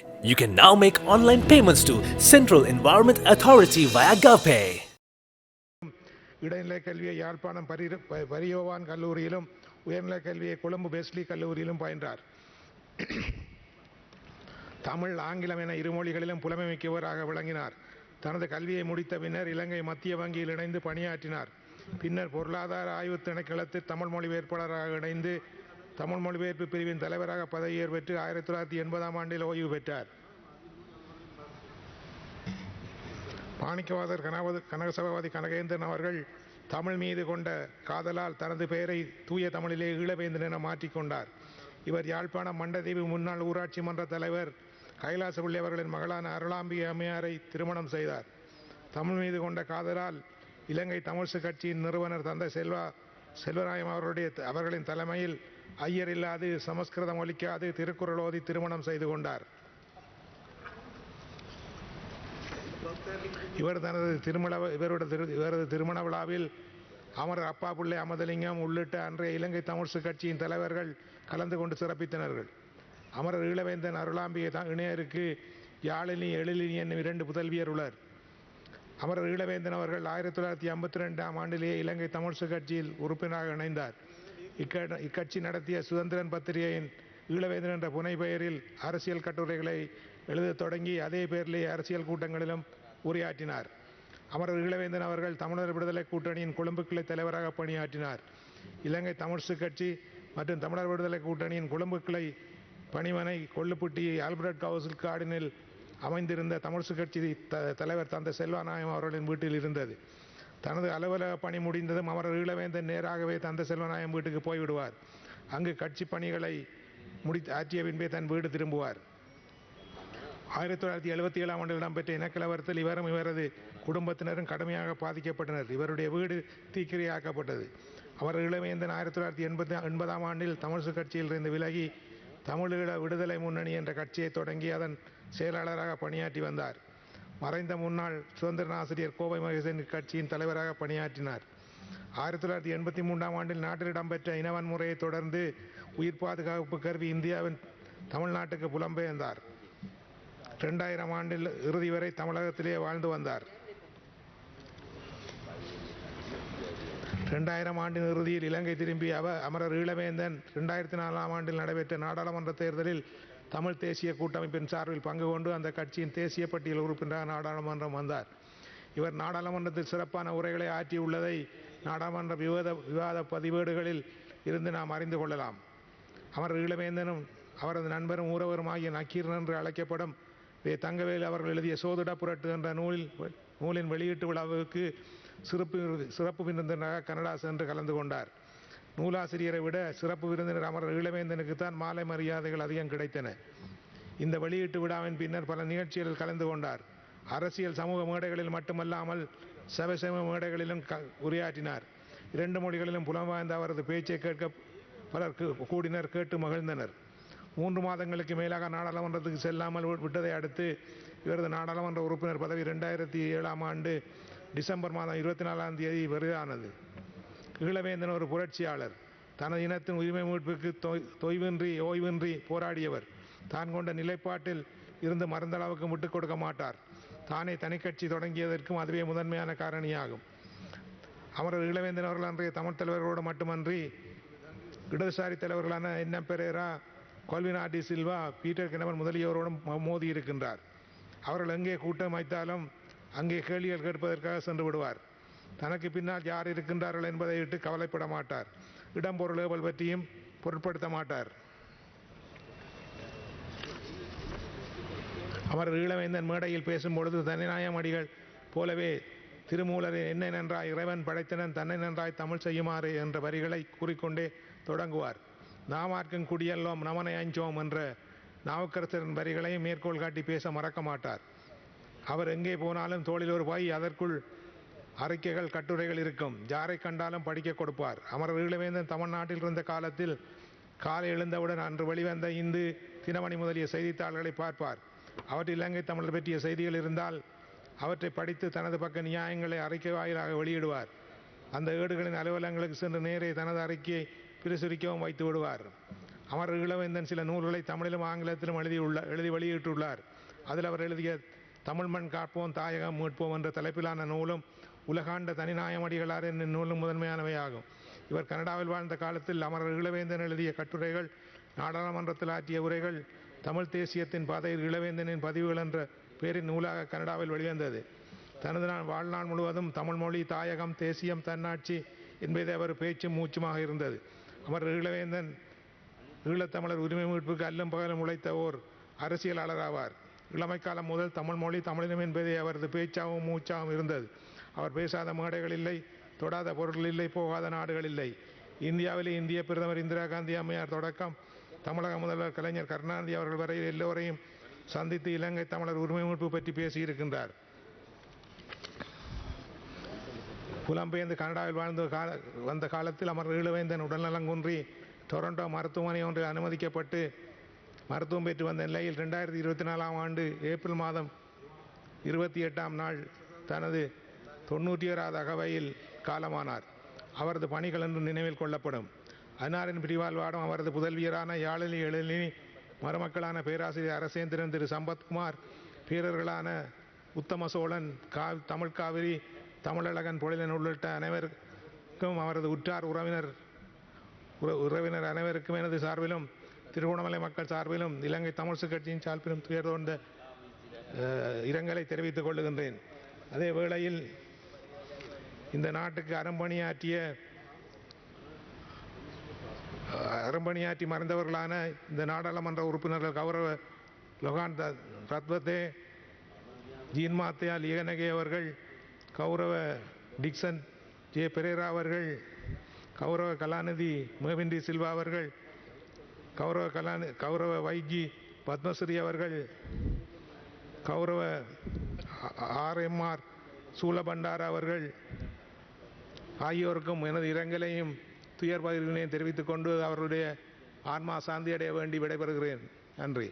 You can now make online payments to Central Environment Authority via GovPay. இடைநிலை கல்வியை யாழ்ப்பாணம் பரியோவான் கல்லூரியிலும் உயர்நிலை கல்வியை கொழும்பு பெஸ்லி கல்லூரியிலும் பயின்றார். தமிழ் ஆங்கிலம் என இருமொழிகளிலும் புலமை மிக்கவராக விளங்கினார். தனது கல்வியை முடித்த பின்னர் இலங்கை மத்திய வங்கியில் இணைந்து பணியாற்றினார். பின்னர் பொருளாதார ஆய்வு திணைக்களத்தில் தமிழ் மொழிபெயர்ப்பாளராக இணைந்து தமிழ் மொழிபெயர்ப்பு பிரிவின் தலைவராக பதவியேற் பெற்று 1980 ஆண்டில் ஓய்வு பெற்றார். மாணிக்கவாதர் கனகசபாபதி கனகேந்திரன் அவர்கள் தமிழ் மீது கொண்ட காதலால் தனது பெயரை தூய தமிழிலே ஈழவேந்தன் என மாற்றிக்கொண்டார். இவர் யாழ்ப்பாணம் மண்டதீவு முன்னாள் ஊராட்சி மன்ற தலைவர் கைலாசபிள்ளை அவர்களின் மகளான அருளாம்பிகை அம்மையாரை திருமணம் செய்தார். தமிழ் மீது கொண்ட காதலால் இலங்கை தமிழ்சு கட்சியின் நிறுவனர் தந்தை செல்வராயம் அவர்களின் தலைமையில் ஐயர் இல்லாது சமஸ்கிருதம் ஒலிக்காது திருக்குறள் ஓதி திருமணம் செய்து கொண்டார். இவரது திருமண விழாவில் அமரர் அப்பா பிள்ளை அமதலிங்கம் உள்ளிட்ட அன்றைய இலங்கை தமிழ்சு கட்சியின் தலைவர்கள் கலந்து கொண்டு சிறப்பித்தனர்கள். அமரர் ஈழவேந்தன் அருளாம்பிகை இணையருக்கு யாழினி எழிலினி என்னும் 2 புதல்வியர் உள்ளனர். அமரர் ஈழவேந்தன் அவர்கள் 1952 ஆண்டிலேயே இலங்கை தமிழ்சு கட்சியில் உறுப்பினராக இணைந்தார். இக்கட்சி நடத்திய சுதந்திரன் பத்திரிகையின் ஈழவேந்தன் என்ற புனை பெயரில் அரசியல் கட்டுரைகளை எழுத தொடங்கி அதே பெயரிலே அரசியல் கூட்டங்களிலும் உரையாற்றினார். அமரர் ஈழவேந்தன் அவர்கள் தமிழர் விடுதலை கூட்டணியின் கொழும்பு கிளை தலைவராக பணியாற்றினார். இலங்கை தமிழ்சு கட்சி மற்றும் தமிழர் விடுதலை கூட்டணியின் கொழும்பு கிளை பணிமனை கொள்ளுப்பட்டி ஆல்பர்ட் கவுசில் கார்டினில் அமைந்திருந்த தமிழ்சு கட்சி தலைவர் தந்தை செல்வநாயகம் அவர்களின் வீட்டில் இருந்தது. தனது அலுவலக பணி முடிந்ததும் அமரர் ஈழவேந்தன் நேராகவே தந்தை செல்வநாயகம் வீட்டுக்கு போய்விடுவார். அங்கு கட்சி பணிகளை ஆற்றிய பின்பே தன் வீடு திரும்புவார். 1977 ஆண்டில் இடம்பெற்ற இனக்கலவரத்தில் இவரும் இவரது குடும்பத்தினரும் கடுமையாக பாதிக்கப்பட்டனர். இவருடைய வீடு தீக்கிரையாக்கப்பட்டது. அமரர் ஈழவேந்தன் 1980 ஆண்டில் தமிழ்சு கட்சியில் இருந்து விலகி தமிழீழ விடுதலை முன்னணி என்ற கட்சியை தொடங்கி அதன் செயலாளராக பணியாற்றி வந்தார். மறைந்த முன்னாள் சுதந்திர ஆசிரியர் கோவை மகேசன் கட்சியின் தலைவராக பணியாற்றினார். 1983 ஆண்டில் நாட்டில் இடம்பெற்ற இனவன்முறையை தொடர்ந்து உயிர் பாதுகாப்பு கருவி இந்தியாவின் தமிழ்நாட்டுக்கு புலம்பெயர்ந்தார். 2000 ஆண்டில் இறுதி வரை தமிழகத்திலே வாழ்ந்து வந்தார். 2000 ஆண்டின் இறுதியில் இலங்கை திரும்பிய அமரர் ஈழவேந்தன் 2004 ஆண்டில் நடைபெற்ற நாடாளுமன்ற தேர்தலில் தமிழ் தேசிய கூட்டமைப்பின் சார்பில் பங்கு கொண்டு அந்த கட்சியின் தேசிய பட்டியல் உறுப்பினராக நாடாளுமன்றம் வந்தார். இவர் நாடாளுமன்றத்தில் சிறப்பான உரைகளை ஆற்றியுள்ளதை நாடாளுமன்ற விவாத பதிவேடுகளில் இருந்து நாம் அறிந்து கொள்ளலாம். அமரர் ஈழவேந்தனும் அவரது நண்பரும் ஊரவருமாகிய நக்கீரன் என்று அழைக்கப்படும் தங்கவேல் அவர்கள் எழுதிய சோதிட புரட்டு என்ற நூலின் வெளியீட்டு விழாவுக்கு சிறப்பு விருந்தினராக கனடா சென்று கலந்து கொண்டார். நூலாசிரியரை விட சிறப்பு விருந்தினர் அமரர் ஈழவேந்தனுக்கு தான் மாலை மரியாதைகள் அதிகம் கிடைத்தன. இந்த வெளியீட்டு விழாவின் பின்னர் பல நிகழ்ச்சிகளில் கலந்து கொண்டார். அரசியல் சமூக மேடைகளில் மட்டுமல்லாமல் சபைசம மேடைகளிலும் உரையாற்றினார். 2 மொழிகளிலும் புலம் வாய்ந்த அவரது பேச்சை கேட்க பலர் கூடினர், கேட்டு மகிழ்ந்தனர். 3 மாதங்களுக்கு மேலாக நாடாளுமன்றத்துக்கு செல்லாமல் விட்டதை அடுத்து இவரது நாடாளுமன்ற உறுப்பினர் பதவி 2007 ஆண்டு டிசம்பர் மாதம் 24 வருதானது. ஈழவேந்தன் ஒரு புரட்சியாளர். தனது இனத்தின் உரிமை மீட்புக்கு ஓய்வின்றி போராடியவர். தான் கொண்ட நிலைப்பாட்டில் இருந்து மறந்தளவுக்கு விட்டுக் கொடுக்க மாட்டார். தானே தனிக்கட்சி தொடங்கியதற்கும் அதுவே முதன்மையான காரணியாகும். அமரர் ஈழவேந்தன் அவர்கள் அன்றைய தமிழ் தலைவர்களோடு மட்டுமன்றி இடதுசாரி தலைவர்களான என் பெரேரா, கொல்வினா டி சில்வா, பீட்டர் கிணவன் முதலியோரோடும் மோதி இருக்கின்றார். அவர்கள் எங்கே கூட்டம் வைத்தாலும் அங்கே கேள்விகள் கேட்பதற்காக சென்று விடுவார். தனக்கு பின்னால் யார் இருக்கின்றார்கள் என்பதை விட்டு கவலைப்பட மாட்டார். இடம்பொருள் ஏவல் பற்றியும் பொருட்படுத்த மாட்டார். அமரர் ஈழவேந்தன் மேடையில் பேசும்பொழுது தனிநாயம் அடிகள் போலவே திருமூலரை என்னை நன்றாய் இறைவன் படைத்தனன் தன்னை நன்றாய் தமிழ் செய்யுமாறு என்ற வரிகளை கூறிக்கொண்டே தொடங்குவார். நாமார்க்கும் குடியல்லோம் நமனை அஞ்சோம் என்ற நாவுக்கரசரின் வரிகளையும் மேற்கோள் காட்டி பேச மறக்க மாட்டார். அவர் எங்கே போனாலும் தோளில் ஒரு பை, அதற்குள் அறிக்கைகள் கட்டுரைகள் இருக்கும். யாரை கண்டாலும் படிக்க கொடுப்பார். அமரர் ஈழவேந்தன் தமிழ்நாட்டில் இருந்த காலத்தில் காலை எழுந்தவுடன் அன்று வெளிவந்த இந்து தினமணி முதலிய செய்தித்தாள்களை பார்ப்பார். அவற்றில் இலங்கை தமிழர் பற்றிய செய்திகள் இருந்தால் அவற்றை படித்து தனது பக்க நியாயங்களை அறிக்கை வாயிலாக வெளியிடுவார். அந்த ஏடுகளின் அலுவலகங்களுக்கு சென்று நேரே தனது அறிக்கையை பிரசுரிக்கவும் வைத்து விடுவார். அமர் இளவேந்தன் சில நூல்களை தமிழிலும் ஆங்கிலத்திலும் எழுதி வெளியிட்டுள்ளார். அதில் அவர் எழுதிய தமிழ் மண் காப்போம் தாயகம் மீட்போம் என்ற தலைப்பிலான நூலும் உலகாண்ட தனிநாயமடிகளார் என்னும் நூலும் முதன்மையானவையாகும். இவர் கனடாவில் வாழ்ந்த காலத்தில் அமரர் இளவேந்தன் எழுதிய கட்டுரைகள், நாடாளுமன்றத்தில் ஆற்றிய உரைகள், தமிழ் தேசியத்தின் பாதையில் இளவேந்தனின் பதிவுகள் என்ற பெயரின் நூலாக கனடாவில் வெளிவந்தது. தனது வாழ்நாள் முழுவதும் தமிழ் மொழி, தாயகம், தேசியம், தன்னாட்சி என்பதே அவர் பேச்சும் மூச்சுமாக இருந்தது. அமரர் இளவேந்தன் ஈழத்தமிழர் உரிமை மீட்புக்கு அல்லும் பகலும் உழைத்த ஓர் அரசியலாளர் ஆவார். இளமை காலம் முதல் தமிழ் மொழி, தமிழினம் என்பதே அவரது பேச்சாகவும் மூச்சாகவும் இருந்தது. அவர் பேசாத மேடைகள் இல்லை, தொடாத பொருள் இல்லை, போகாத நாடுகள் இல்லை. இந்தியாவிலே இந்திய பிரதமர் இந்திரா காந்தி அம்மையார் தொடக்கம் தமிழக முதல்வர் கலைஞர் கருணாநிதி அவர்கள் வரை எல்லோரையும் சந்தித்து இலங்கை தமிழர் உரிமை மீட்பு பற்றி பேசியிருக்கின்றார். புலம்பெயர்ந்து கனடாவில் வந்த காலத்தில் அமர் ஈழவேந்தன் உடல்நலம் குன்றி டொரண்டோ மருத்துவமனை ஒன்றில் அனுமதிக்கப்பட்டு மருத்துவம் பெற்று வந்த நிலையில் 2024ஆம் ஆண்டு ஏப்ரல் மாதம் 28ஆம் நாள் தனது 91வது அகவையில் காலமானார். அவரது பணிகள் என்று நினைவில் கொள்ளப்படும். அன்னாரின் பிரிவால் வாடும் அவரது புதல்வியரான யாழினி எழினி, மருமக்களான பேராசிரியர் அரசேந்திரன், திரு சம்பத்குமார், பேரர்களான உத்தம சோழன், தமிழ் காவிரி, தமிழழகன், பொழிலன் உள்ளிட்ட அனைவருக்கும் அவரது உற்றார் உறவினர் அனைவருக்கும் எனது சார்பிலும் திருகோணமலை மக்கள் சார்பிலும் இலங்கை தமிழ்சு கட்சியின் சார்பிலும் துயர்ந்த இரங்கலை தெரிவித்துக் கொள்ளுகின்றேன். அதே வேளையில் இந்த நாட்டுக்கு அறம்பணியாற்றி மறைந்தவர்களான இந்த நாடாளுமன்ற உறுப்பினர்கள் கௌரவ லொகான் ரத்வத்தே, ஜீன் மாத்தியா லியனகே அவர்கள், கௌரவ டிக்சன் ஜே பெரேரா அவர்கள், கௌரவ கலாநிதி மேவின் டி சில்வா அவர்கள், கௌரவ வைஜி பத்மஸ்ரீ அவர்கள், கௌரவ RMR சூலபண்டார அவர்கள் ஆகியோருக்கும் எனது இரங்கலையும் துயர் பகிர்வினையும் தெரிவித்துக் கொண்டு அவருடைய ஆன்மா சாந்தியடைய வேண்டி விடைபெறுகிறேன். நன்றி.